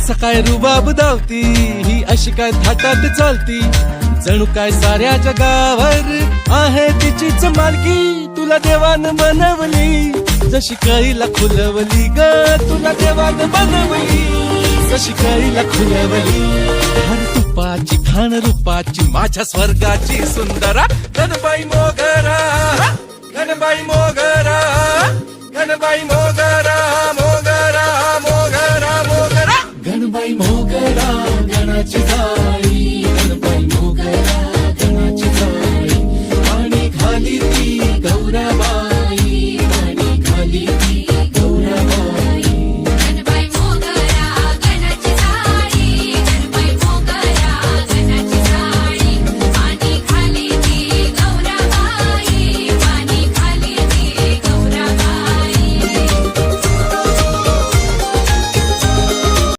कसा काय रुबाब धावती, ही अशी काय थाटात चालती, जणू काय साऱ्या जगावर आहे तिचीच मालकी. तुला देवान बनवली, जशी कळीला खुलवली ग, तुला देवान बनवली, जशी कळीला खुलवली. हर तुपाची खाण रूपाची माझ्या स्वर्गाची सुंदरा, गणबाई मोगरा, गणबाई मोगरा, गणबाई मोगरा, मोगरा मोगरा मोगरा. गणबाई मोगरा, गणाची जाण